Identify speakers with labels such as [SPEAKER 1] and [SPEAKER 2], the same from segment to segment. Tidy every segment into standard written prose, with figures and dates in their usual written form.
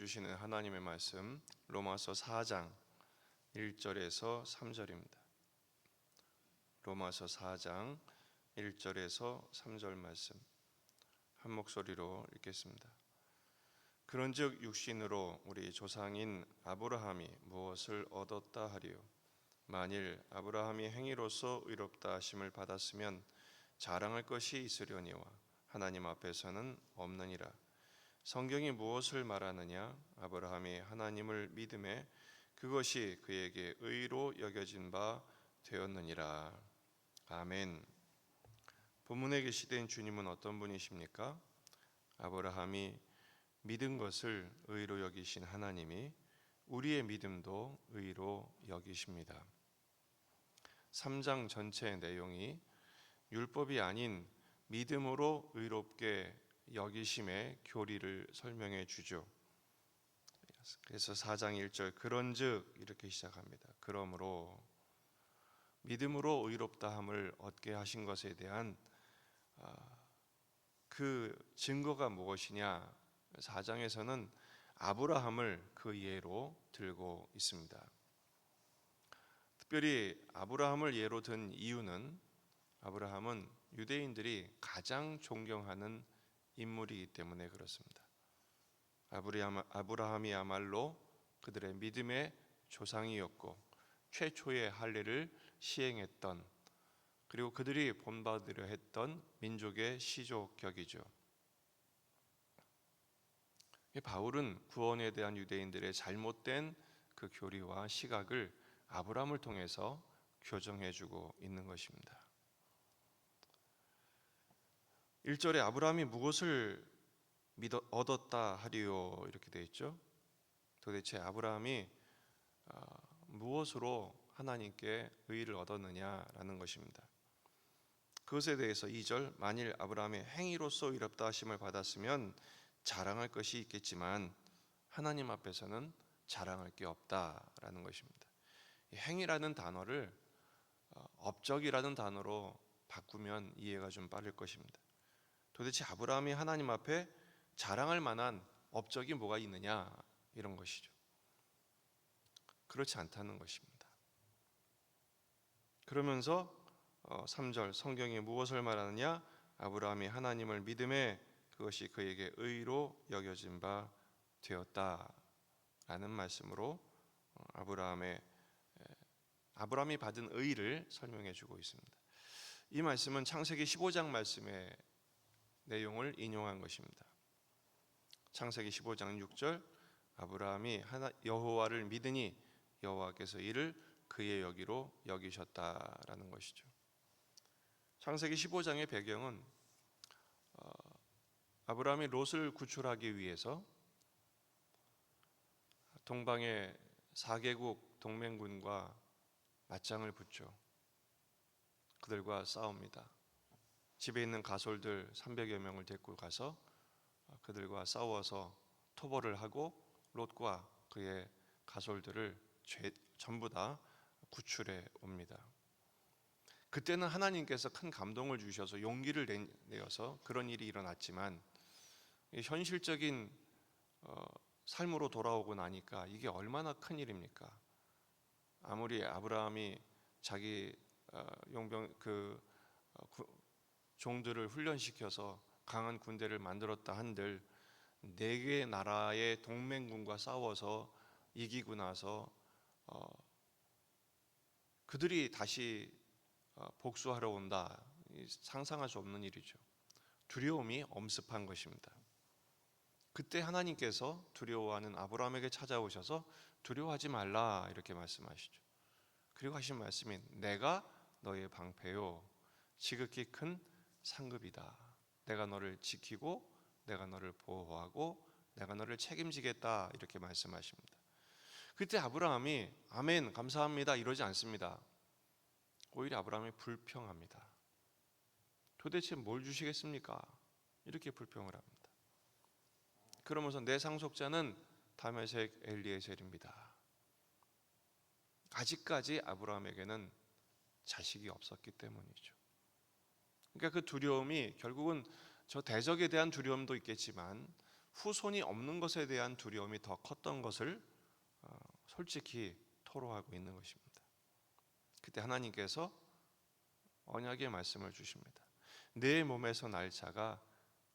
[SPEAKER 1] 주시는 하나님의 말씀 로마서 4장 1절에서 3절입니다. 로마서 4장 1절에서 3절 말씀 한 목소리로 읽겠습니다. 그런즉 육신으로 우리 조상인 아브라함이 무엇을 얻었다 하리요? 만일 아브라함이 행위로서 의롭다 하심을 받았으면 자랑할 것이 있으려니와 하나님 앞에서는 없느니라. 성경이 무엇을 말하느냐? 아브라함이 하나님을 믿음에 그것이 그에게 의로 여겨진 바 되었느니라. 아멘. 본문에 계시된 주님은 어떤 분이십니까? 아브라함이 믿은 것을 의로 여기신 하나님이 우리의 믿음도 의로 여기십니다. 3장 전체의 내용이 율법이 아닌 믿음으로 의롭게 여기심의 교리를 설명해 주죠. 그래서 4장 1절 그런즉 이렇게 시작합니다. 그러므로 믿음으로 의롭다함을 얻게 하신 것에 대한 그 증거가 무엇이냐? 4장에서는 아브라함을 그 예로 들고 있습니다. 특별히 아브라함을 예로 든 이유는 아브라함은 유대인들이 가장 존경하는 인물이기 때문에 그렇습니다. 아브라함이야말로 그들의 믿음의 조상이었고 최초의 할례를 시행했던, 그리고 그들이 본받으려 했던 민족의 시조격이죠. 바울은 구원에 대한 유대인들의 잘못된 그 교리와 시각을 아브라함을 통해서 교정해주고 있는 것입니다. 1절에 아브라함이 무엇을 얻었다 하리요 이렇게 되어 있죠. 도대체 아브라함이 무엇으로 하나님께 의를 얻었느냐라는 것입니다. 그것에 대해서 2절 만일 아브라함의 행위로서 의롭다 하심을 받았으면 자랑할 것이 있겠지만 하나님 앞에서는 자랑할 게 없다라는 것입니다. 행위라는 단어를 업적이라는 단어로 바꾸면 이해가 좀 빠를 것입니다. 도대체 아브라함이 하나님 앞에 자랑할 만한 업적이 뭐가 있느냐 이런 것이죠. 그렇지 않다는 것입니다. 그러면서 3절 성경이 무엇을 말하느냐? 아브라함이 하나님을 믿음에 그것이 그에게 의로 여겨진 바 되었다라는 말씀으로 아브라함이 받은 의를 설명해 주고 있습니다. 이 말씀은 창세기 15장 말씀의 내용을 인용한 것입니다. 창세기 15장 6절 아브라함이 여호와를 믿으니 여호와께서 이를 그의 여기로 여기셨다라는 것이죠. 창세기 15장의 배경은 아브라함이 롯을 구출하기 위해서 동방의 4개국 동맹군과 맞짱을 붙죠. 그들과 싸웁니다. 집에 있는 가솔들 300여 명을 데리고 가서 그들과 싸워서 토벌을 하고 롯과 그의 가솔들을 전부 다 구출해 옵니다. 그때는 하나님께서 큰 감동을 주셔서 용기를 내어서 그런 일이 일어났지만 현실적인 삶으로 돌아오고 나니까 이게 얼마나 큰 일입니까? 아무리 아브라함이 자기 종들을 훈련시켜서 강한 군대를 만들었다 한들 4개 나라의 동맹군과 싸워서 이기고 나서 그들이 다시 복수하러 온다, 상상할 수 없는 일이죠. 두려움이 엄습한 것입니다. 그때 하나님께서 두려워하는 아브라함에게 찾아오셔서 두려워하지 말라 이렇게 말씀하시죠. 그리고 하신 말씀이 내가 너의 방패요 지극히 큰 상급이다. 내가 너를 지키고 내가 너를 보호하고 내가 너를 책임지겠다 이렇게 말씀하십니다. 그때 아브라함이 아멘 감사합니다 이러지 않습니다. 오히려 아브라함이 불평합니다. 도대체 뭘 주시겠습니까? 이렇게 불평을 합니다. 그러면서 내 상속자는 다메섹 엘리에셀입니다. 아직까지 아브라함에게는 자식이 없었기 때문이죠. 그러니까 그 두려움이 결국은 저 대적에 대한 두려움도 있겠지만 후손이 없는 것에 대한 두려움이 더 컸던 것을 솔직히 토로하고 있는 것입니다. 그때 하나님께서 언약의 말씀을 주십니다. 내 몸에서 날 자가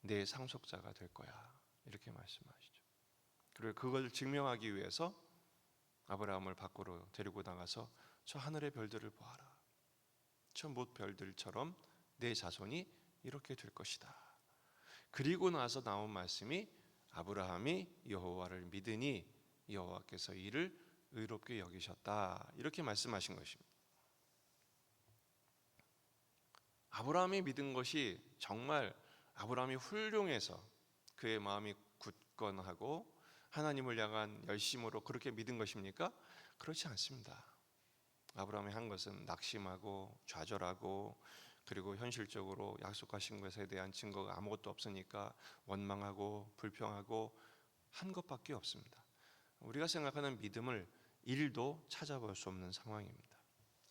[SPEAKER 1] 내 상속자가 될 거야, 이렇게 말씀하시죠. 그리고 그걸 증명하기 위해서 아브라함을 밖으로 데리고 나가서 저 하늘의 별들을 보아라. 저 못 별들처럼 내 자손이 이렇게 될 것이다. 그리고 나서 나온 말씀이 아브라함이 여호와를 믿으니 여호와께서 이를 의롭게 여기셨다, 이렇게 말씀하신 것입니다. 아브라함이 믿은 것이 정말 아브라함이 훌륭해서 그의 마음이 굳건하고 하나님을 향한 열심으로 그렇게 믿은 것입니까? 그렇지 않습니다. 아브라함이 한 것은 낙심하고 좌절하고, 그리고 현실적으로 약속하신 것에 대한 증거가 아무것도 없으니까 원망하고 불평하고 한 것밖에 없습니다. 우리가 생각하는 믿음을 1도 찾아볼 수 없는 상황입니다.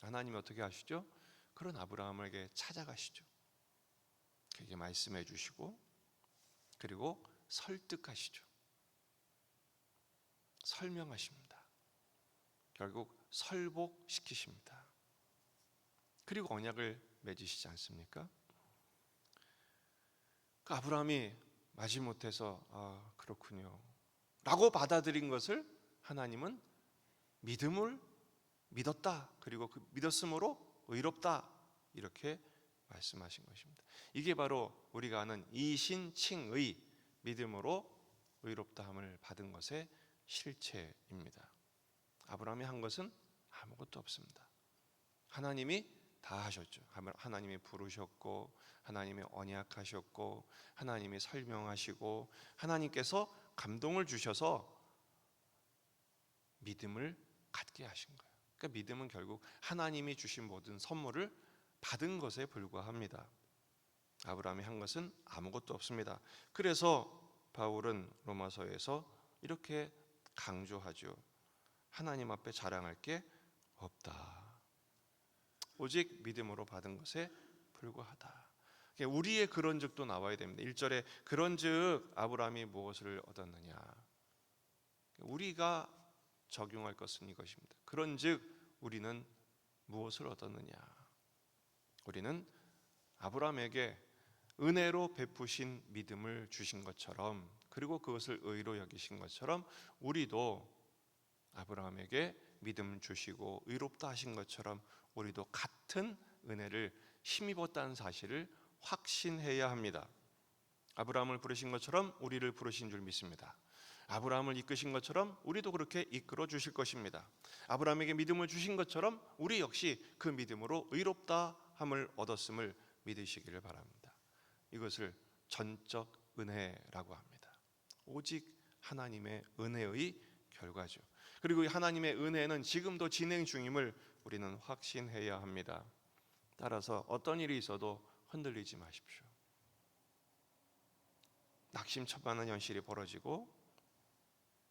[SPEAKER 1] 하나님이 어떻게 하시죠? 그런 아브라함에게 찾아가시죠. 그에게 말씀해 주시고, 그리고 설득하시죠. 설명하십니다. 결국 설복시키십니다. 그리고 언약을 맺으시지 않습니까? 그 아브라함이 마지못해서 그렇군요 라고 받아들인 것을 하나님은 믿음을 믿었다, 그리고 그 믿었으므로 의롭다, 이렇게 말씀하신 것입니다. 이게 바로 우리가 아는 이신칭의, 믿음으로 의롭다함을 받은 것의 실체입니다. 아브라함이 한 것은 아무것도 없습니다. 하나님이 다 하셨죠. 하나님이 부르셨고, 하나님이 언약하셨고, 하나님이 설명하시고, 하나님께서 감동을 주셔서 믿음을 갖게 하신 거예요. 그러니까 믿음은 결국 하나님이 주신 모든 선물을 받은 것에 불과합니다. 아브라함이 한 것은 아무것도 없습니다. 그래서 바울은 로마서에서 이렇게 강조하죠. 하나님 앞에 자랑할 게 없다. 오직 믿음으로 받은 것에 불과하다. 우리의 그런즉도 나와야 됩니다. 1절에 그런즉 아브라함이 무엇을 얻었느냐. 우리가 적용할 것은 이것입니다. 그런즉 우리는 무엇을 얻었느냐. 우리는 아브라함에게 은혜로 베푸신 믿음을 주신 것처럼, 그리고 그것을 의로 여기신 것처럼 우리도 아브라함에게 믿음 주시고 의롭다 하신 것처럼 우리도 같은 은혜를 힘입었다는 사실을 확신해야 합니다. 아브라함을 부르신 것처럼 우리를 부르신 줄 믿습니다. 아브라함을 이끄신 것처럼 우리도 그렇게 이끌어 주실 것입니다. 아브라함에게 믿음을 주신 것처럼 우리 역시 그 믿음으로 의롭다 함을 얻었음을 믿으시기를 바랍니다. 이것을 전적 은혜라고 합니다. 오직 하나님의 은혜의 결과죠. 그리고 하나님의 은혜는 지금도 진행 중임을 우리는 확신해야 합니다. 따라서 어떤 일이 있어도 흔들리지 마십시오. 낙심초반한 현실이 벌어지고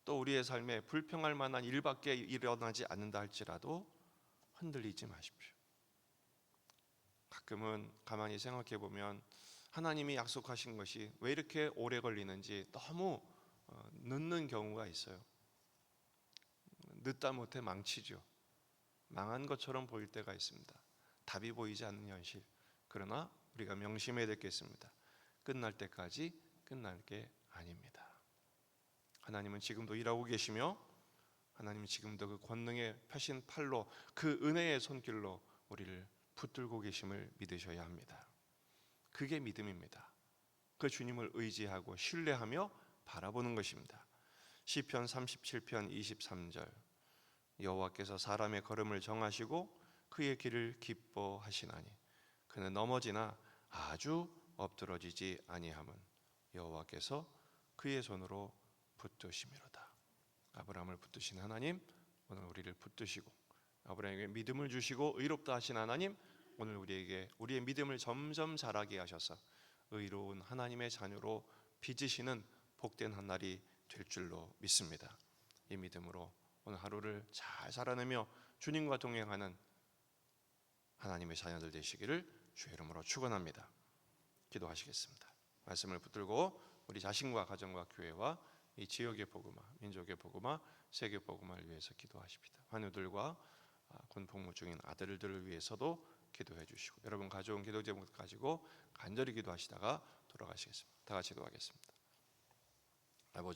[SPEAKER 1] 또 우리의 삶에 불평할 만한 일밖에 일어나지 않는다 할지라도 흔들리지 마십시오. 가끔은 가만히 생각해 보면 하나님이 약속하신 것이 왜 이렇게 오래 걸리는지 너무 늦는 경우가 있어요. 늦다 못해 망치죠. 망한 것처럼 보일 때가 있습니다. 답이 보이지 않는 현실. 그러나 우리가 명심해야 되겠습니다. 끝날 때까지 끝날 게 아닙니다. 하나님은 지금도 일하고 계시며, 하나님은 지금도 그 권능의 펴신 팔로, 그 은혜의 손길로 우리를 붙들고 계심을 믿으셔야 합니다. 그게 믿음입니다. 그 주님을 의지하고 신뢰하며 바라보는 것입니다. 시편 37편 23절, 여호와께서 사람의 걸음을 정하시고 그의 길을 기뻐하시나니 그는 넘어지나 아주 엎드러지지 아니함은 여호와께서 그의 손으로 붙드심이로다. 아브라함을 붙드신 하나님, 오늘 우리를 붙드시고 아브라함에게 믿음을 주시고 의롭다 하신 하나님, 오늘 우리에게 우리의 믿음을 점점 자라게 하셔서 의로운 하나님의 자녀로 빚으시는 복된 한 날이 될 줄로 믿습니다. 이 믿음으로 오늘 하루를 잘 살아내며 주님과 동행하는 하나님의 자녀들 되시기를 주의 이름으로 축원합니다. 기도하시겠습니다. 말씀을 붙들고 우리 자신과 가정과 교회와 이 지역의 복음화, 민족의 복음화, 세계 복음화를 위해서 기도하십니다. 환우들과 군 복무 중인 아들들을 위해서도 기도해 주시고, 여러분 가져온 기도 제목 가지고 간절히 기도하시다가 돌아가시겠습니다. 다 같이 기도하겠습니다. 아버지